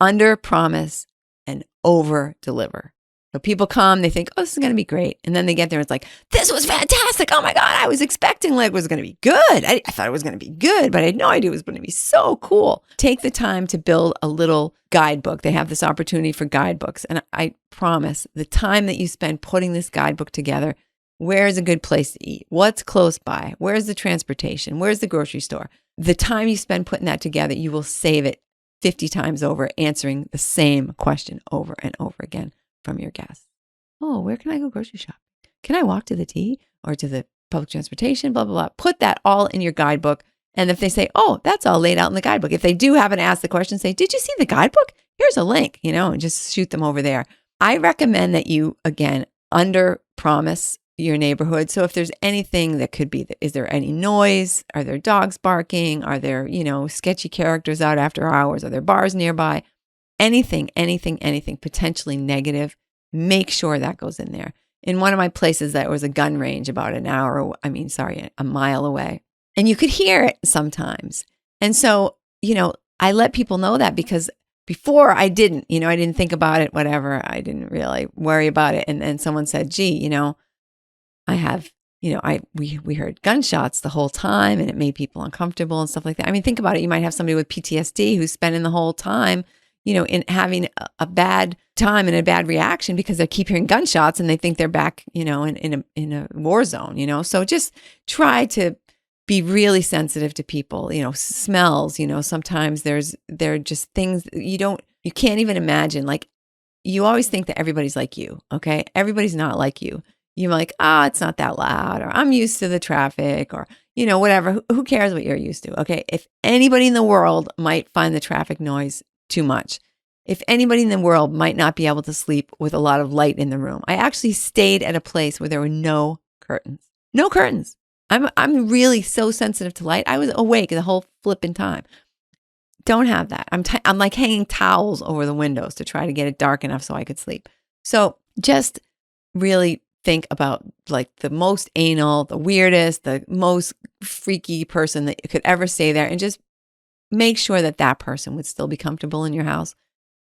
underpromise and overdeliver. So people come, they think, oh, this is going to be great. And then they get there and it's like, this was fantastic. Oh my God, I was expecting like it was going to be good. I thought it was going to be good, but I had no idea it was going to be so cool. Take the time to build a little guidebook. They have this opportunity for guidebooks. And I promise the time that you spend putting this guidebook together, where's a good place to eat? What's close by? Where's the transportation? Where's the grocery store? The time you spend putting that together, you will save it 50 times over answering the same question over and over again from your guests. Oh, where can I go grocery shopping? Can I walk to the T or to the public transportation? Blah, blah, blah. Put that all in your guidebook. And if they say, oh, that's all laid out in the guidebook. If they do haven't asked the question, say, did you see the guidebook? Here's a link, and just shoot them over there. I recommend that you, again, under-promise your neighborhood. So if there's anything that could be, is there any noise? Are there dogs barking? Are there, sketchy characters out after hours? Are there bars nearby? Anything potentially negative, make sure that goes in there. In one of my places, that was a gun range about a mile away. And you could hear it sometimes. And so, I let people know that because before I didn't think about it, whatever. I didn't really worry about it. And then someone said, gee, I have, we heard gunshots the whole time and it made people uncomfortable and stuff like that. I mean, think about it. You might have somebody with PTSD who's spending the whole time in having a bad time and a bad reaction because they keep hearing gunshots and they think they're back, in a war zone, So just try to be really sensitive to people, smells, sometimes there are just things you can't even imagine. Like you always think that everybody's like you. Okay. Everybody's not like you. You're like, it's not that loud, or I'm used to the traffic, or, whatever. Who cares what you're used to? Okay. If anybody in the world might find the traffic noise too much. If anybody in the world might not be able to sleep with a lot of light in the room. I actually stayed at a place where there were no curtains. No curtains. I'm really so sensitive to light. I was awake the whole flipping time. Don't have that. I'm like hanging towels over the windows to try to get it dark enough so I could sleep. So just really think about like the most anal, the weirdest, the most freaky person that you could ever stay there, and just make sure that person would still be comfortable in your house,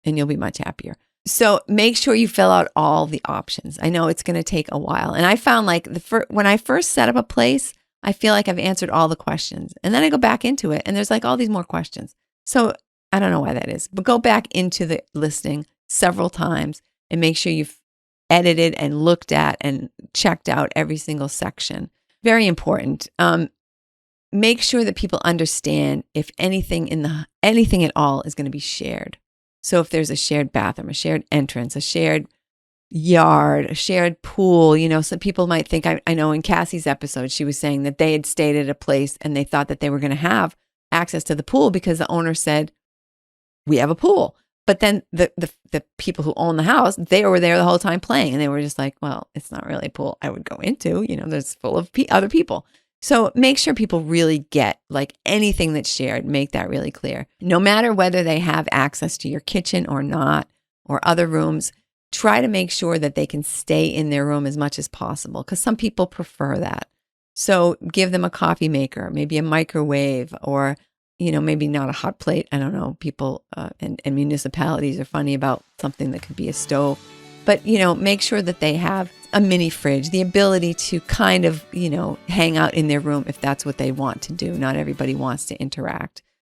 and you'll be much happier. So make sure you fill out all the options. I know it's going to take a while. And I found like when I first set up a place, I feel like I've answered all the questions. And then I go back into it and there's like all these more questions. So I don't know why that is, but go back into the listing several times and make sure you've edited and looked at and checked out every single section. Very important. Make sure that people understand if anything at all is going to be shared. So if there's a shared bathroom, a shared entrance, a shared yard, a shared pool, some people might think, I know in Cassie's episode, she was saying that they had stayed at a place and they thought that they were going to have access to the pool because the owner said, we have a pool. But then the people who own the house, they were there the whole time playing, and they were just like, well, it's not really a pool I would go into, there's full of other people. So make sure people really get like anything that's shared, make that really clear. No matter whether they have access to your kitchen or not, or other rooms, try to make sure that they can stay in their room as much as possible, because some people prefer that. So give them a coffee maker, maybe a microwave, or, maybe not a hot plate. I don't know. People and municipalities are funny about something that could be a stove. But, make sure that they have a mini fridge, the ability to kind of, hang out in their room if that's what they want to do. Not everybody wants to interact.